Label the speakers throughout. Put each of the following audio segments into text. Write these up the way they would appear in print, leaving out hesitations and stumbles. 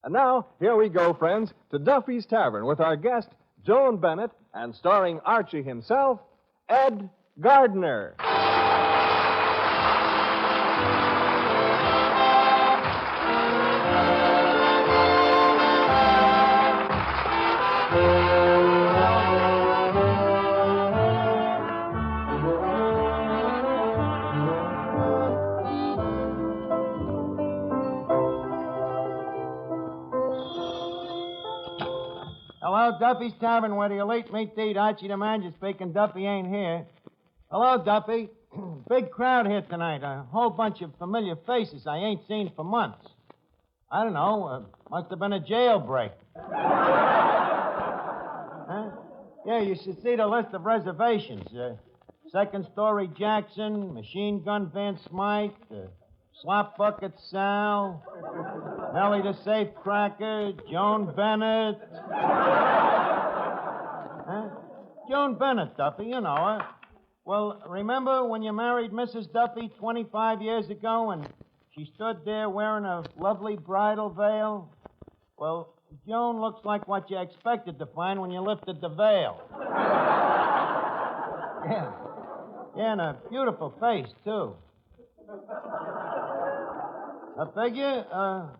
Speaker 1: And now, here we go, friends, to Duffy's Tavern with our guest, Joan Bennett, and starring Archie himself, Ed Gardner.
Speaker 2: Hello, Duffy's Tavern, where the elite meet to eat. Archie the manager speaking. Duffy ain't here. Hello, Duffy. Big crowd here tonight. A whole bunch of familiar faces I ain't seen for months. I don't know. Must have been a jailbreak. Huh? Yeah, you should see the list of reservations. Second Story Jackson, Machine Gun Van Smythe, Slop Bucket Sal, Nellie the Safecracker, Joan Bennett. Huh? Joan Bennett, Duffy, you know her. Well, remember when you married Mrs. Duffy 25 years ago and she stood there wearing a lovely bridal veil? Well, Joan looks like what you expected to find when you lifted the veil. Yeah. Yeah, and a beautiful face, too. A figure?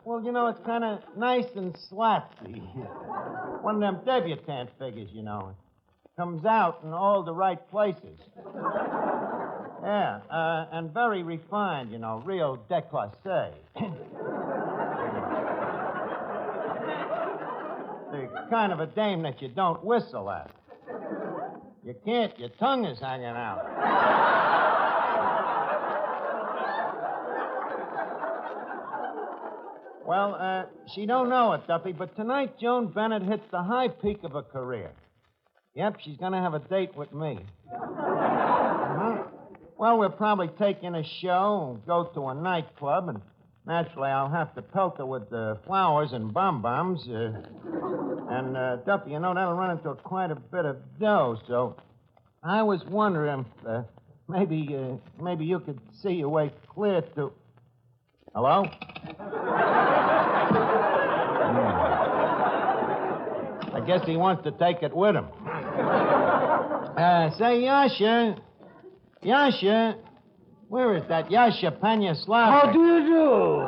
Speaker 2: Well, you know, it's kind of nice and slapsy. One of them debutante figures, you know. Comes out in all the right places. Yeah, and very refined, you know, real déclassé. The kind of a dame that you don't whistle at. You can't, your tongue is hanging out. Well, she don't know it, Duffy, but tonight Joan Bennett hits the high peak of her career. Yep, she's going to have a date with me. Uh-huh. Well, we'll probably take in a show and go to a nightclub, and naturally I'll have to pelt her with flowers and bonbons. And, Duffy, you know, that'll run into quite a bit of dough, so I was wondering if maybe you could see your way clear to... Hello? I guess he wants to take it with him. Say, Yasha, where is that Yasha Penya-Slavnik?
Speaker 3: How do you do?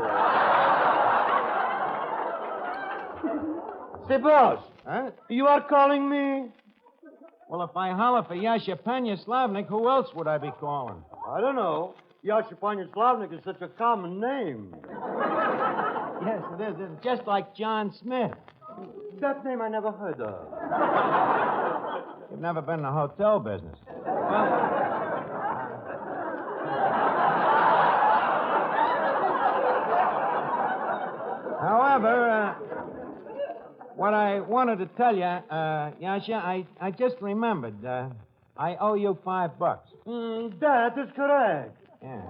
Speaker 3: Say, boss.
Speaker 2: Huh?
Speaker 3: You are calling me?
Speaker 2: Well, if I holler for Yasha Penya-Slavnik, who else would I be calling?
Speaker 3: I don't know. Yasha Panya-Slavnik is such a common name.
Speaker 2: Yes, it is. It's just like John Smith.
Speaker 3: That name I never heard of.
Speaker 2: You've never been in the hotel business. Well, however, what I wanted to tell you, Yasha, I just remembered. I owe you $5.
Speaker 3: That is correct.
Speaker 2: Yeah.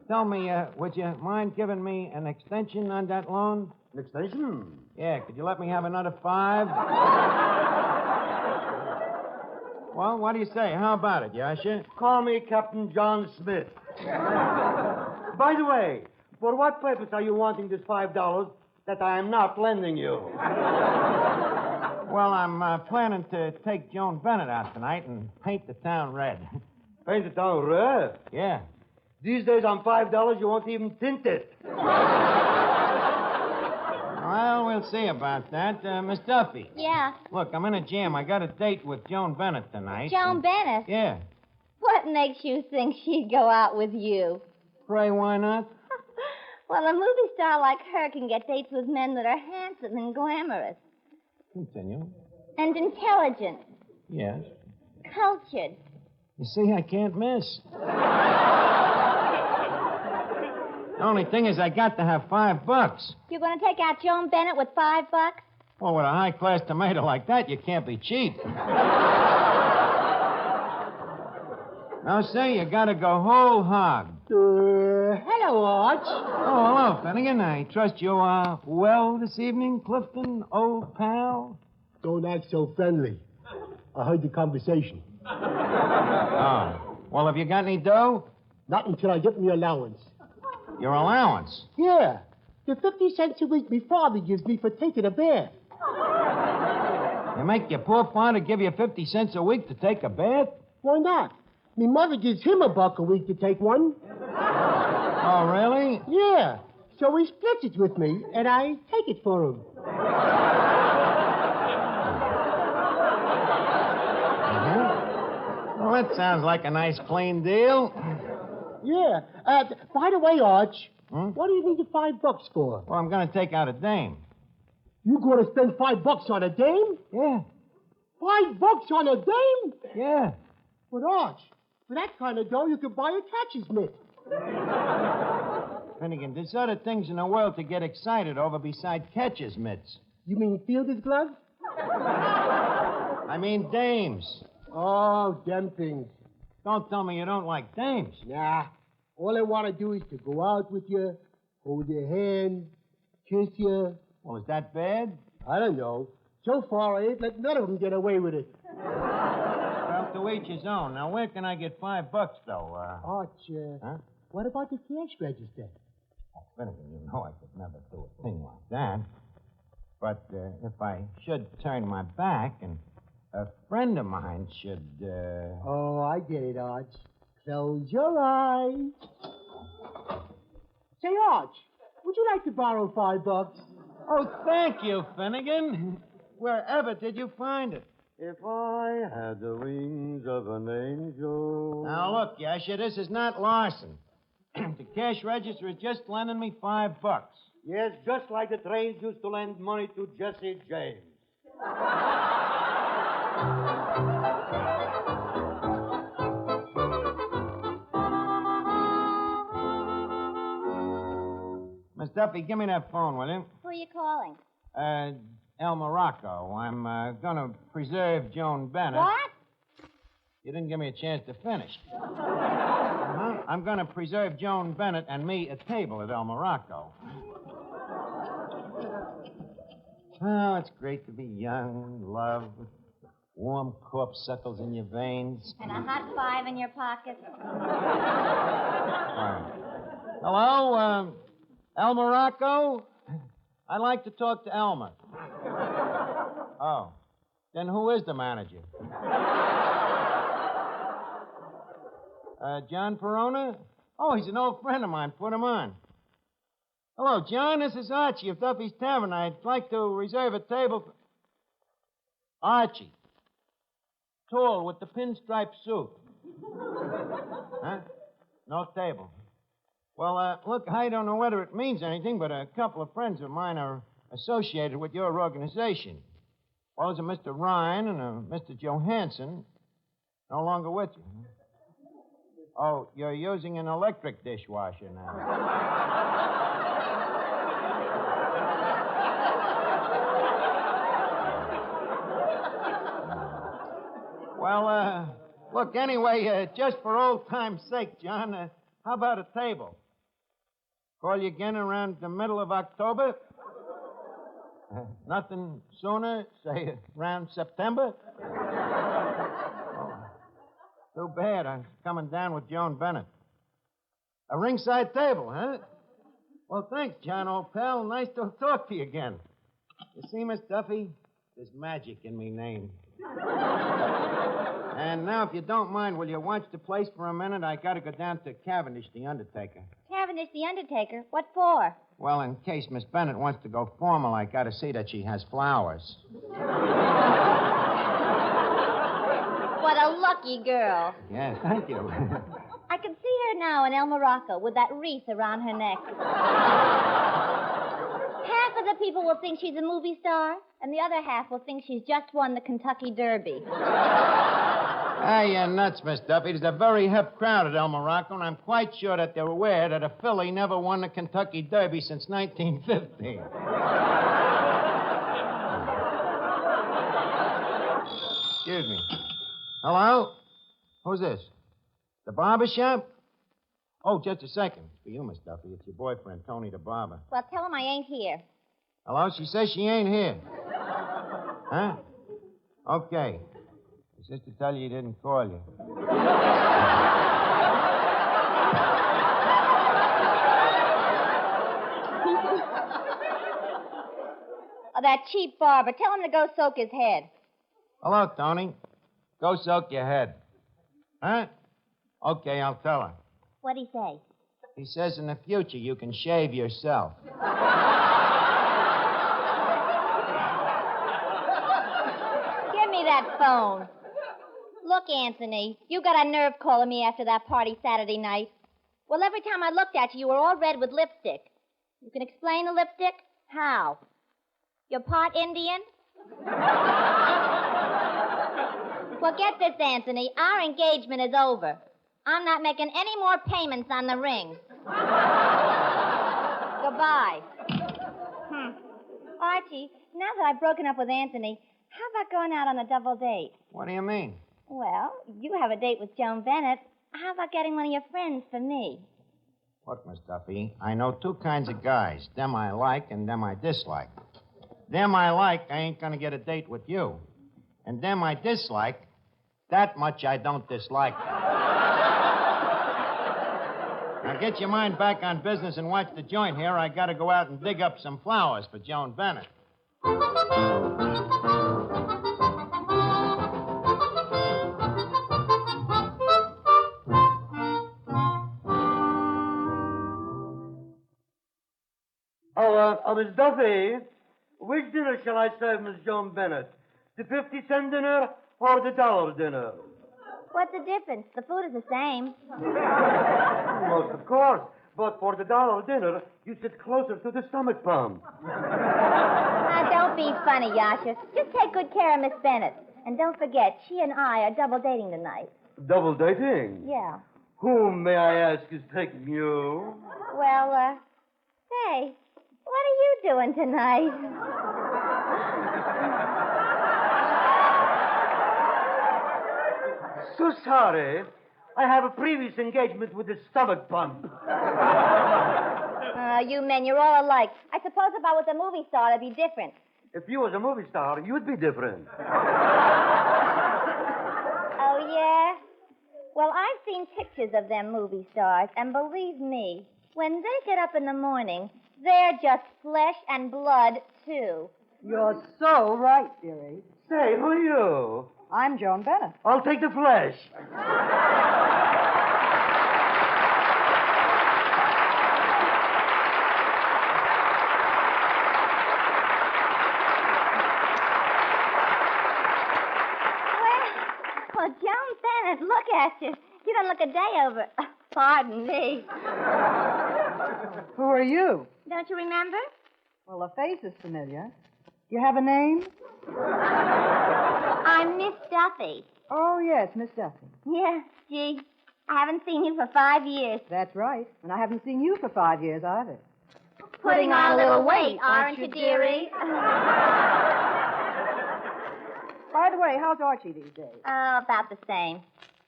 Speaker 2: Tell me, would you mind giving me an extension on that loan?
Speaker 3: An extension?
Speaker 2: Yeah, could you let me have another 5? Well, what do you say? How about it, Yasha?
Speaker 3: Call me Captain John Smith. By the way, for what purpose are you wanting this $5 that I am not lending you?
Speaker 2: Well, I'm planning to take Joan Bennett out tonight and paint the town red.
Speaker 3: Paint the town red?
Speaker 2: Yeah.
Speaker 3: These days on $5, you won't even tint it.
Speaker 2: Well, we'll see about that. Miss Duffy.
Speaker 4: Yeah.
Speaker 2: Look, I'm in a jam. I got a date with Joan Bennett tonight.
Speaker 4: Joan Bennett?
Speaker 2: Yeah.
Speaker 4: What makes you think she'd go out with you?
Speaker 2: Pray, why not?
Speaker 4: Well, a movie star like her can get dates with men that are handsome and glamorous.
Speaker 2: Continue.
Speaker 4: And intelligent.
Speaker 2: Yes.
Speaker 4: Cultured.
Speaker 2: You see, I can't miss. The only thing is I got to have $5.
Speaker 4: You're going to take out Joan Bennett with $5?
Speaker 2: Well, with a high-class tomato like that, you can't be cheap. Now, say, you got to go whole hog.
Speaker 3: Hello, Arch.
Speaker 2: Oh, hello, Finnegan. I trust you are well this evening, Clifton, old pal?
Speaker 5: Don't act so friendly. I heard the conversation.
Speaker 2: Oh. Well, have you got any dough?
Speaker 5: Not until I get me allowance.
Speaker 2: Your allowance?
Speaker 5: Yeah. The 50 cents a week my father gives me for taking a bath.
Speaker 2: You make your poor father give you 50 cents a week to take a bath?
Speaker 5: Why not? My mother gives him $1 a week to take one.
Speaker 2: Oh, really?
Speaker 5: Yeah. So he splits it with me, and I take it for him.
Speaker 2: Well, that sounds like a nice, clean deal.
Speaker 5: Yeah. By the way, Arch, what do you need the $5 for?
Speaker 2: Well, I'm going to take out a dame.
Speaker 5: You going to spend $5 on a dame?
Speaker 2: Yeah.
Speaker 5: $5 on a dame?
Speaker 2: Yeah.
Speaker 5: But, Arch, for that kind of dough, you could buy a catcher's mitt.
Speaker 2: Finnegan, there's other things in the world to get excited over besides catcher's mitts.
Speaker 5: You mean fielder's gloves?
Speaker 2: I mean dames.
Speaker 5: Oh, them things.
Speaker 2: Don't tell me you don't like dames.
Speaker 5: Nah. All I want to do is to go out with you, hold your hand, kiss you.
Speaker 2: Well, is that bad?
Speaker 5: I don't know. So far, I ain't let none of them get away with it.
Speaker 2: Well, to each his own. Now, where can I get $5, though?
Speaker 5: Arch, what about the cash register?
Speaker 2: Oh, Finnegan, you know I could never do a thing like that. But if I should turn my back and a friend of mine should,
Speaker 5: Oh, I get it, Arch. Close your eyes. Say, Arch, would you like to borrow $5?
Speaker 2: Oh, thank you, Finnegan. Wherever did you find it?
Speaker 3: If I had the wings of an angel.
Speaker 2: Now, look, Yasha, this is not larceny. The cash register is just lending me $5.
Speaker 3: Yes, just like the trains used to lend money to Jesse James.
Speaker 2: Miss Duffy, give me that phone, will you?
Speaker 4: Who are you calling?
Speaker 2: El Morocco. I'm going to preserve Joan Bennett.
Speaker 4: What?
Speaker 2: You didn't give me a chance to finish. I'm going to preserve Joan Bennett and me a table at El Morocco. Oh, it's great to be young, love, with warm corpuscles in your veins.
Speaker 4: And a hot 5 in your pocket.
Speaker 2: Hello, El Morocco? I'd like to talk to Elmer. Oh, then who is the manager? John Perona? Oh, he's an old friend of mine. Put him on. Hello, John. This is Archie of Duffy's Tavern. I'd like to reserve a table for... Archie. Tall with the pinstripe suit. Huh? No table. Well, look, I don't know whether it means anything, but a couple of friends of mine are associated with your organization. Well, there's a Mr. Ryan and a Mr. Johansson. No longer with you. Oh, you're using an electric dishwasher now. Well, look, anyway, just for old time's sake, John, how about a table? Call you again around the middle of October? Nothing sooner, say around September? Too bad. I'm coming down with Joan Bennett. A ringside table, huh? Well, thanks, John, old pal. Nice to talk to you again. You see, Miss Duffy, there's magic in me name. And now, if you don't mind, will you watch the place for a minute? I got to go down to Cavendish, the undertaker.
Speaker 4: Cavendish the undertaker? What for?
Speaker 2: Well, in case Miss Bennett wants to go formal, I got to see that she has flowers.
Speaker 4: What a lucky girl.
Speaker 2: Yes, thank you.
Speaker 4: I can see her now in El Morocco with that wreath around her neck. Half of the people will think she's a movie star, and the other half will think she's just won the Kentucky Derby.
Speaker 2: Ah, you're nuts, Miss Duffy. There's a very hip crowd at El Morocco, and I'm quite sure that they're aware that a filly never won the Kentucky Derby since 1915. Excuse me. Hello? Who's this? The barber shop? Oh, just a second. It's for you, Miss Duffy. It's your boyfriend, Tony the barber.
Speaker 4: Well, tell him I ain't here.
Speaker 2: Hello? She says she ain't here. Huh? Okay. Your sister tell you he didn't call you.
Speaker 5: Keep
Speaker 4: Oh, that cheap barber. Tell him to go soak his head.
Speaker 2: Hello, Tony. Go soak your head. Huh? Okay, I'll tell her.
Speaker 4: What'd he say?
Speaker 2: He says in the future you can shave yourself.
Speaker 4: Give me that phone. Look, Anthony, you got a nerve calling me after that party Saturday night. Well, every time I looked at you, you were all red with lipstick. You can explain the lipstick? How? You're part Indian? Well, get this, Anthony. Our engagement is over. I'm not making any more payments on the ring. Goodbye. Archie, now that I've broken up with Anthony, how about going out on a double date?
Speaker 2: What do you mean?
Speaker 4: Well, you have a date with Joan Bennett. How about getting one of your friends for me?
Speaker 2: Look, Miss Duffy, I know two kinds of guys. Them I like and them I dislike. Them I like, I ain't gonna get a date with you. And them I dislike, that much I don't dislike. Now get your mind back on business and watch the joint here. I gotta go out and dig up some flowers for Joan Bennett.
Speaker 3: Miss Duffy, which dinner shall I serve Miss Joan Bennett? The 50-cent dinner or the $1 dinner?
Speaker 4: What's the difference? The food is the same.
Speaker 3: Most of course. But for the $1 dinner, you sit closer to the stomach pump.
Speaker 4: Don't be funny, Yasha. Just take good care of Miss Bennett. And don't forget, she and I are double dating tonight.
Speaker 3: Double dating?
Speaker 4: Yeah.
Speaker 3: Whom, may I ask, is taking you?
Speaker 4: Well, say, what are you doing tonight?
Speaker 3: So sorry. I have a previous engagement with the stomach pump.
Speaker 4: You men, you're all alike. I suppose if I was a movie star, it'd be different.
Speaker 3: If you was a movie star, you'd be different.
Speaker 4: Oh, yeah? Well, I've seen pictures of them movie stars, and believe me, when they get up in the morning, they're just flesh and blood, too.
Speaker 6: You're so right, dearie.
Speaker 3: Say, who are you?
Speaker 6: I'm Joan Bennett.
Speaker 3: I'll take the flesh.
Speaker 4: Well, Joan Bennett, look at you. You don't look a day over. Pardon me.
Speaker 6: Who are you?
Speaker 4: Don't you remember?
Speaker 6: Well, the face is familiar. You have a name?
Speaker 4: I'm Miss Duffy.
Speaker 6: Oh, yes, Miss Duffy.
Speaker 4: Yeah, gee. I haven't seen you for 5 years.
Speaker 6: That's right. And I haven't seen you for 5 years either.
Speaker 4: Putting on a little weight, aren't you, dearie?
Speaker 6: By the way, how's Archie these days?
Speaker 4: Oh, about the same.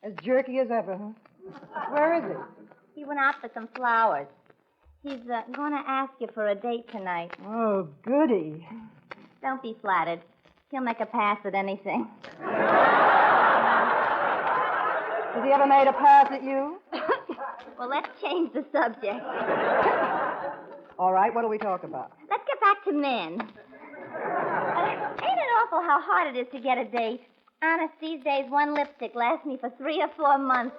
Speaker 6: As jerky as ever, huh? Where is he?
Speaker 4: He went out for some flowers. He's going to ask you for a date tonight.
Speaker 6: Oh, goody.
Speaker 4: Don't be flattered. He'll make a pass at anything.
Speaker 6: Has he ever made a pass at you?
Speaker 4: Well, let's change the subject.
Speaker 6: All right, what'll we talk about?
Speaker 4: Let's get back to men. Ain't it awful how hard it is to get a date? Honest, these days, one lipstick lasts me for 3 or 4 months.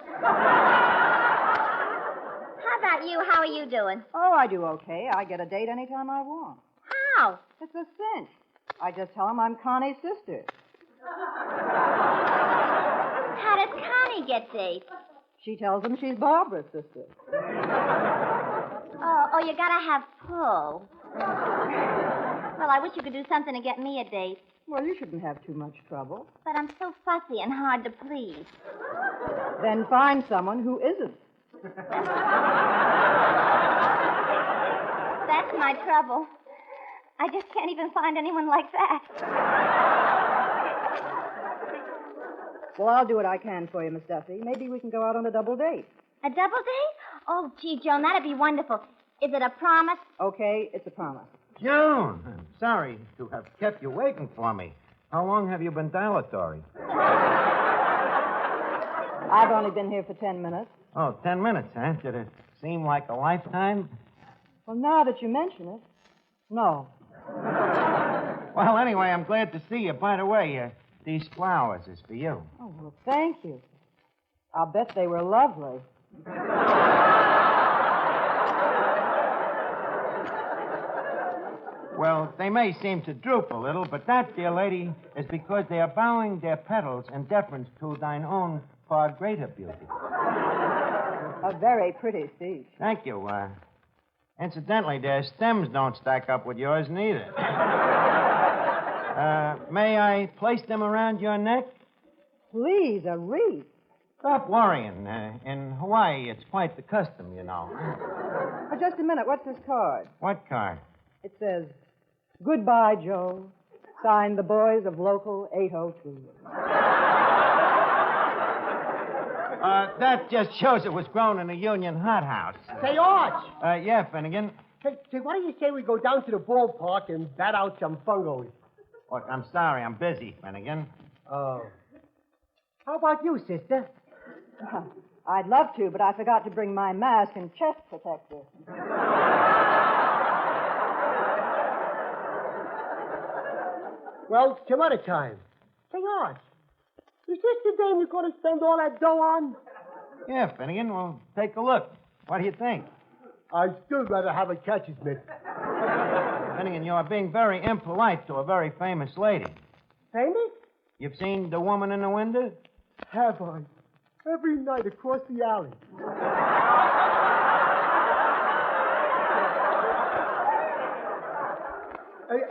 Speaker 4: How about you? How are you doing?
Speaker 6: Oh, I do okay. I get a date anytime I want.
Speaker 4: How?
Speaker 6: It's a cinch. I just tell him I'm Connie's sister.
Speaker 4: How does Connie get dates?
Speaker 6: She tells him she's Barbara's sister.
Speaker 4: Oh, you gotta have pull. Well, I wish you could do something to get me a date.
Speaker 6: Well, you shouldn't have too much trouble.
Speaker 4: But I'm so fussy and hard to please.
Speaker 6: Then find someone who isn't.
Speaker 4: That's my trouble. I just can't even find anyone like that.
Speaker 6: Well, I'll do what I can for you, Miss Duffy. Maybe we can go out on a double date.
Speaker 4: A double date? Oh, gee, Joan, that'd be wonderful. Is it a promise?
Speaker 6: Okay, it's a promise.
Speaker 2: Joan, I'm sorry to have kept you waiting for me. How long have you been dilatory?
Speaker 6: I've only been here for 10 minutes.
Speaker 2: Oh, 10 minutes, huh? Did it seem like a lifetime?
Speaker 6: Well, now that you mention it, no.
Speaker 2: Well, anyway, I'm glad to see you. By the way, these flowers is for you.
Speaker 6: Oh, well, thank you. I'll bet they were lovely.
Speaker 2: Well, they may seem to droop a little, but that, dear lady, is because they are bowing their petals in deference to thine own far greater beauty.
Speaker 6: A very pretty speech.
Speaker 2: Thank you. Incidentally, their stems don't stack up with yours neither. May I place them around your neck?
Speaker 6: Please, a wreath.
Speaker 2: Stop worrying. In Hawaii, it's quite the custom, you know.
Speaker 6: Oh, just a minute. What's this card?
Speaker 2: What card?
Speaker 6: It says, "Goodbye, Joe. Signed, the boys of Local 802.
Speaker 2: That just shows it was grown in a union hothouse.
Speaker 5: Say, Arch.
Speaker 2: Yeah, Finnegan.
Speaker 5: Say, why don't you say we go down to the ballpark and bat out some fungos?
Speaker 2: Look, I'm sorry. I'm busy, Finnegan.
Speaker 5: Oh. How about you, sister?
Speaker 6: I'd love to, but I forgot to bring my mask and chest protector.
Speaker 5: Well, some other time. Say, Arch, is this the dame you're going to spend all that dough on?
Speaker 2: Yeah, Finnegan. Well, take a look. What do you think?
Speaker 5: I'd still rather have a catcher's mitt.
Speaker 2: Finnegan, you are being very impolite to a very famous lady.
Speaker 5: Famous?
Speaker 2: You've seen the woman in the window?
Speaker 5: Have I? Every night across the alley.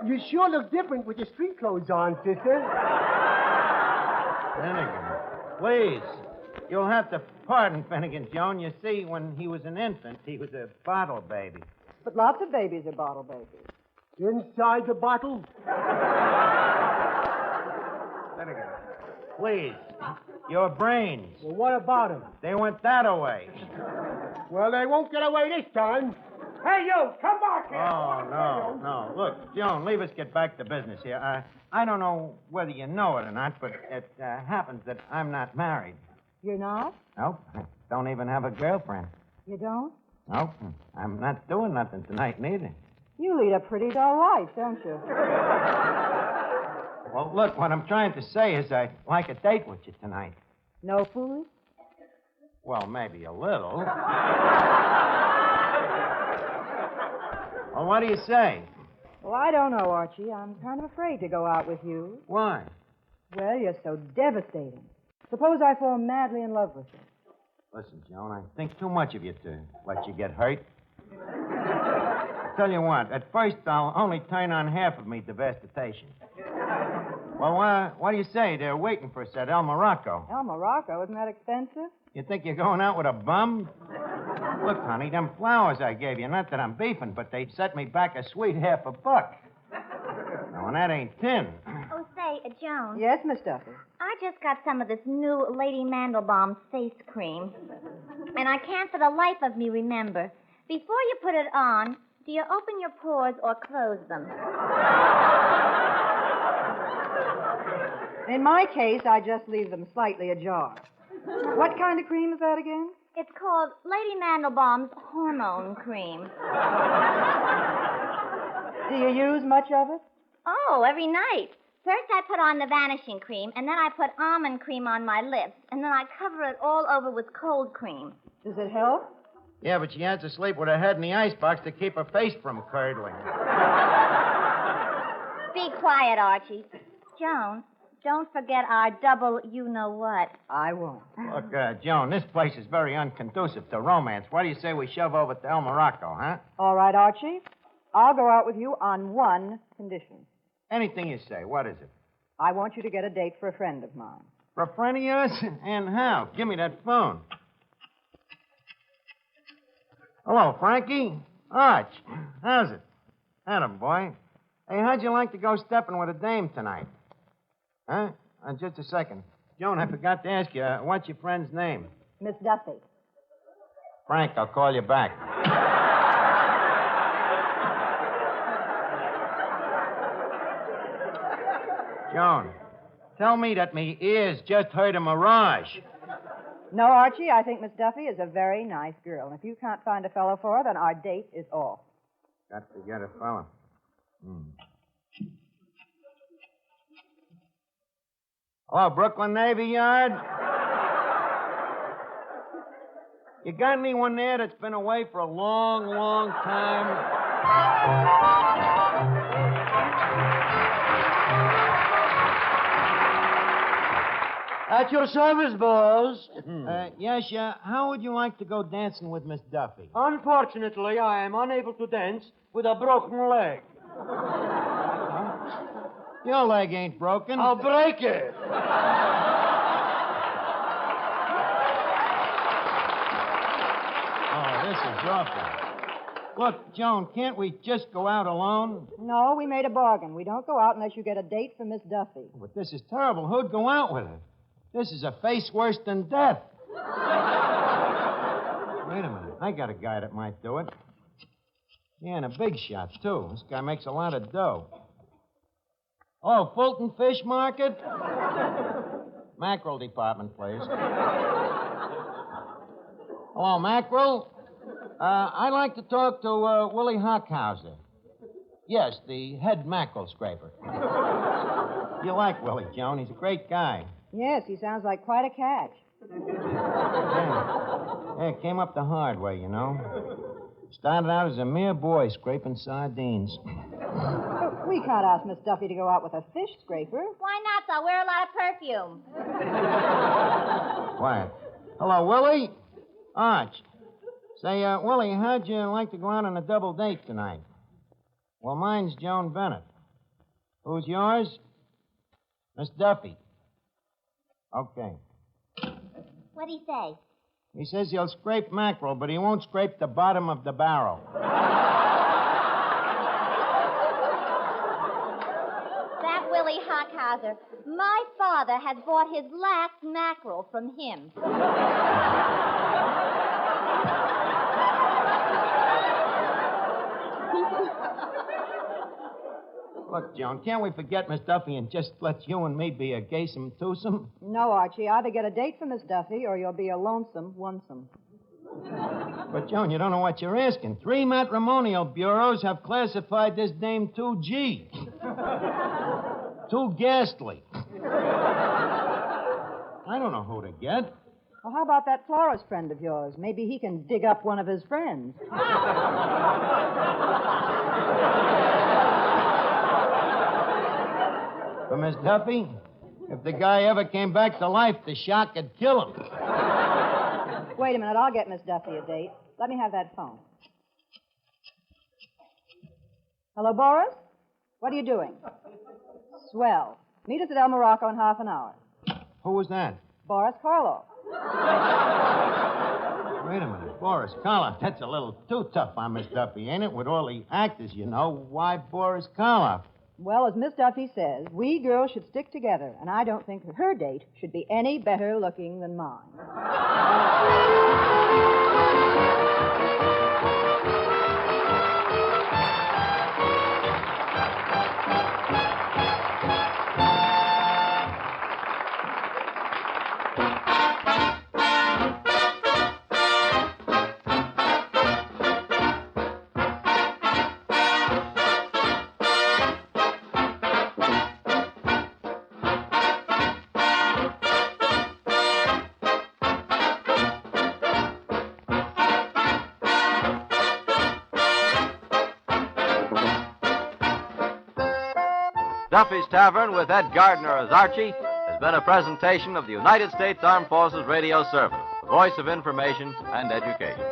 Speaker 5: You sure look different with your street clothes on, sister.
Speaker 2: Finnegan, please. You'll have to pardon Finnegan, Joan. You see, when he was an infant, he was a bottle baby.
Speaker 6: But lots of babies are bottle babies.
Speaker 5: Inside the bottle?
Speaker 2: Finnegan, please. Your brains.
Speaker 5: Well, what about him?
Speaker 2: They went that away.
Speaker 5: Well, they won't get away this time. Hey, you, come back here.
Speaker 2: Oh, no. Look, Joan, leave us get back to business here. I don't know whether you know it or not, but it happens that I'm not married.
Speaker 6: You're not?
Speaker 2: Nope. I don't even have a girlfriend.
Speaker 6: You don't?
Speaker 2: Nope. I'm not doing nothing tonight, neither.
Speaker 6: You lead a pretty dull life, don't you?
Speaker 2: Well, look, what I'm trying to say is I'd like a date with you tonight.
Speaker 6: No foolish?
Speaker 2: Well, maybe a little. Well, what do you say?
Speaker 6: Well, I don't know, Archie. I'm kind of afraid to go out with you.
Speaker 2: Why?
Speaker 6: Well, you're so devastating. Suppose I fall madly in love with you.
Speaker 2: Listen, Joan, I think too much of you to let you get hurt. Tell you what, at first I'll only turn on half of me devastation. Well, what do you say? They're waiting for us at El Morocco.
Speaker 6: El Morocco, isn't that expensive?
Speaker 2: You think you're going out with a bum? Look, honey, them flowers I gave you, not that I'm beefing, but they set me back a sweet $1. Now, and that ain't tin.
Speaker 4: Oh, say, Joan.
Speaker 6: Yes, Miss Duffy.
Speaker 4: I just got some of this new Lady Mandelbaum face cream. And I can't for the life of me remember. Before you put it on, do you open your pores or close them?
Speaker 6: In my case, I just leave them slightly ajar. What kind of cream is that again?
Speaker 4: It's called Lady Mandelbaum's Hormone Cream.
Speaker 6: Do you use much of it?
Speaker 4: Oh, every night. First I put on the vanishing cream, and then I put almond cream on my lips, and then I cover it all over with cold cream.
Speaker 6: Does it help?
Speaker 2: Yeah, but she has to sleep with her head in the icebox to keep her face from curdling.
Speaker 4: Be quiet, Archie. Joan, don't forget our double you-know-what.
Speaker 6: I won't.
Speaker 2: Look, Joan, this place is very unconducive to romance. Why do you say we shove over to El Morocco, huh?
Speaker 6: All right, Archie. I'll go out with you on one condition.
Speaker 2: Anything you say. What is it?
Speaker 6: I want you to get a date for a friend of mine.
Speaker 2: For a friend of yours? And how? Give me that phone. Hello, Frankie. Arch. How's it? Atta boy. Hey, how'd you like to go stepping with a dame tonight? Huh? Just a second. Joan, I forgot to ask you, what's your friend's name?
Speaker 6: Miss Duffy.
Speaker 2: Frank, I'll call you back. Joan, tell me that me ears just heard a mirage.
Speaker 6: No, Archie, I think Miss Duffy is a very nice girl. And if you can't find a fellow for her, then our date is off.
Speaker 2: Got to get a fella. Hello, Brooklyn Navy Yard? You got anyone there that's been away for a long, long time?
Speaker 3: At your service, boss.
Speaker 2: Yes, how would you like to go dancing with Miss Duffy?
Speaker 3: Unfortunately, I am unable to dance with a broken leg.
Speaker 2: Your leg ain't broken.
Speaker 3: I'll break it.
Speaker 2: Oh, this is awful. Look, Joan, can't we just go out alone?
Speaker 6: No, we made a bargain. We don't go out unless you get a date for Miss Duffy.
Speaker 2: But this is terrible. Who'd go out with her? This is a face worse than death. Wait a minute. I got a guy that might do it. Yeah, and a big shot, too. This guy makes a lot of dough. Oh, Fulton Fish Market? Mackerel department, please. Hello, Mackerel. I'd like to talk to Willie Hockhauser. Yes, the head mackerel scraper. You like Willie, Joan. He's a great guy.
Speaker 6: Yes, he sounds like quite a catch.
Speaker 2: Yeah, it came up the hard way, you know. Started out as a mere boy scraping sardines.
Speaker 6: But we can't ask Miss Duffy to go out with a fish scraper.
Speaker 4: Why not? I'll wear a lot of perfume.
Speaker 2: Quiet. Hello, Willie. Arch. Say, Willie, how'd you like to go out on a double date tonight? Well, mine's Joan Bennett. Who's yours? Miss Duffy. Okay.
Speaker 4: What'd he say?
Speaker 2: He says he'll scrape mackerel, but he won't scrape the bottom of the barrel.
Speaker 4: That Willie Hockhauser. My father has bought his last mackerel from him.
Speaker 2: Look, Joan, can't we forget Miss Duffy and just let you and me be a gaysome twosome?
Speaker 6: No, Archie. Either get a date for Miss Duffy or you'll be a lonesome onesome.
Speaker 2: But, Joan, you don't know what you're asking. 3 matrimonial bureaus have classified this dame 2G. Too ghastly. I don't know who to get.
Speaker 6: Well, how about that florist friend of yours? Maybe he can dig up one of his friends.
Speaker 2: For Miss Duffy, if the guy ever came back to life, the shock would kill him.
Speaker 6: Wait a minute. I'll get Miss Duffy a date. Let me have that phone. Hello, Boris? What are you doing? Swell. Meet us at El Morocco in half an hour.
Speaker 2: Who was that?
Speaker 6: Boris Karloff.
Speaker 2: Wait a minute. Boris Karloff. That's a little too tough on Miss Duffy, ain't it? With all the actors, you know. Why Boris Karloff?
Speaker 6: Well, as Miss Duffy says, we girls should stick together, and I don't think her date should be any better looking than mine.
Speaker 1: Duffy's Tavern with Ed Gardner as Archie has been a presentation of the United States Armed Forces Radio Service, the voice of information and education.